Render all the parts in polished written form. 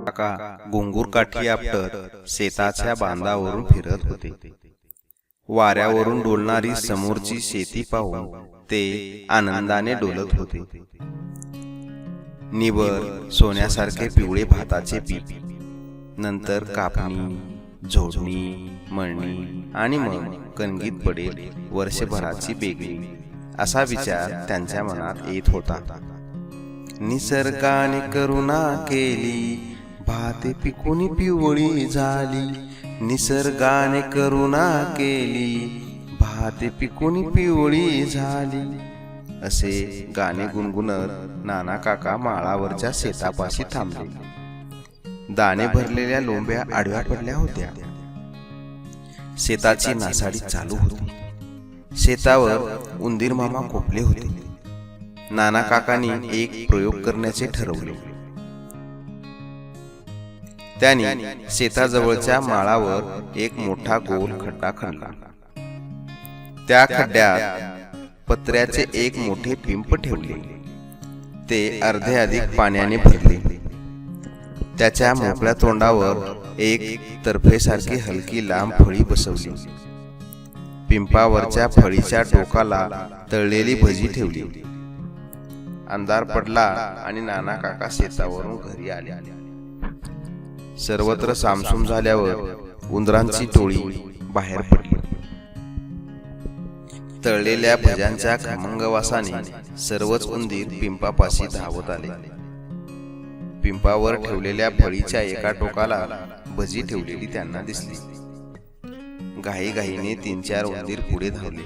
काका घुंगूर काठी आपटत शेताच्या बांधावरून फिरत होते. वाऱ्यावरून डोलणारी समोरची शेती पाहून ते आनंदाने डोलत होते. निबर सोन्यासारखे पिवळे भाताचे पीक, नंतर कापणी, झोडणी, मळणी आणि मग कणगीत पडेल वर्षभराची बेगणी, असा विचार त्यांच्या मनात येत होता. निसर्गाने करुणा केली, भाते पिकून पिवळी झाली. निसर्गाने करुणा केली, भाते पिकून पिवळी झाली, असे गाणे गुणगुणत नाना काका माळावरच्या शेतापाशी थांबले. दाणे भरलेल्या लोंब्या आडव्या पडल्या होत्या. शेताची नासाडी चालू होती. शेतावर उंदीर मामा कोपले होते. नाना काकांनी एक प्रयोग करण्याचे ठरवले. त्यांनी शेताजवळच्या माळावर एक मोठा गोल खड्डा खणला. त्या खड्ड्यात पत्र्याचे एक मोठे पिंप ठेवले. ते अर्धे अधिक पाण्याने भरले. त्याच्या मोकळ्या तोंडावर एक तर्फेसारखी हलकी लांब फळी बसवली. पिंपावरच्या फळीच्या टोकाला तळलेली भजी ठेवली. अंधार पडला आणि नाना काका शेतावरून घरी आले. सर्वत्र सामसूम झाल्यावर उंदरांची टोळी बाहेर पडली. तळलेल्या भज्यांच्या खमंग वासाने सर्वच उंदीर पिंपापाशी धावत आले. पिंपावर ठेवलेल्या फळीच्या एका टोकाला भजी ठेवलेली त्यांना दिसली. घाईघाईने 3-4 उंदीर पुढे धावले.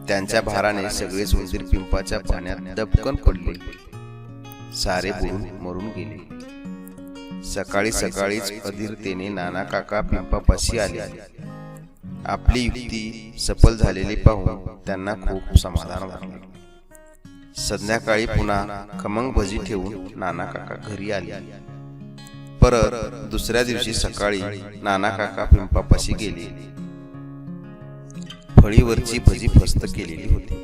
त्यांच्या भाराने सगळेच उंदीर पिंपाच्या पाण्यात दबकन पडले. सारे बुडून मरून गेले. सकाळी सकाळीच अधीरतेने नाना काका पिंपापाशी आले. आपली युक्ती सफल झालेली पाहून त्यांना खूप समाधान वाटले. संध्याकाळी पुन्हा खमंग भजी ठेवून नाना काका घरी आले. परत दुसऱ्या दिवशी सकाळी नाना काका पिंपापाशी गेले. फळीवरची भजी फस्त केलेली होती,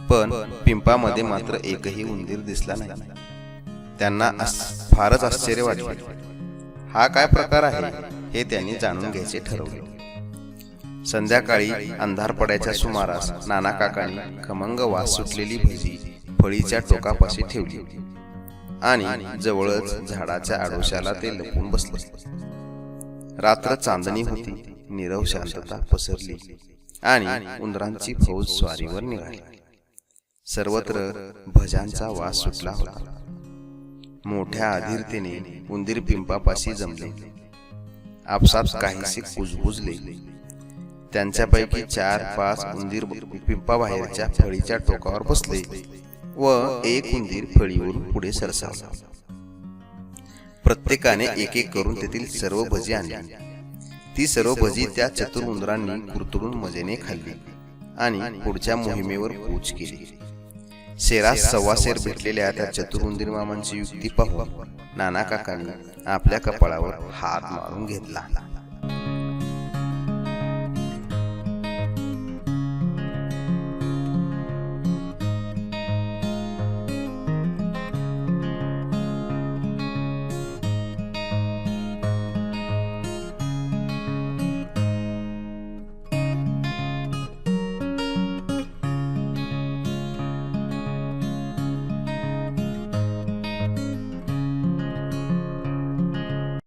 पण पिंपामध्ये मात्र एकही उंदीर दिसला नाही. त्यांना फारच आश्चर्य वाटले. हा काय प्रकार आहे हे त्यांनी जाणून घ्यायचे ठरवले. संध्याकाळी अंधार पडायच्या सुमारास नाना काकांनी खमंग वास सुटलेली भजी फळीच्या टोकापाशी ठेवली आणि जवळच झाडाच्या आडोशाला ते लपून बसले. रात्र चांदणी होती. नीरव शांतता पसरली आणि उंदरांची फौज स्वारीवर निघाली. सर्वत्र भज्यांचा वास सुटला होता. मोठ्या अधीरतेने उंदीर पिंपापाशी जमले. आपसात काहीसे कुजबुजले. त्यांच्यापैकी 4-5 उंदीर पिंपाबाहेरच्या फळीच्या टोकावर बसले व एक उंदीर फळीवरून पुढे सरसावला. प्रत्येकाने एक एक करून तेथील सर्व भजी आणली. ती सर्व भजी त्या चतुर उंदरांनी कुरतडून मजेने खाल्ली आणि पुढच्या मोहिमेवर कूच केली. शेरास सव्वाशेर भेटलेल्या त्या चतुर उंदीर मामांची युक्ती पाहून नाना काकांनी आपल्या कपाळावर हात मारून घेतला.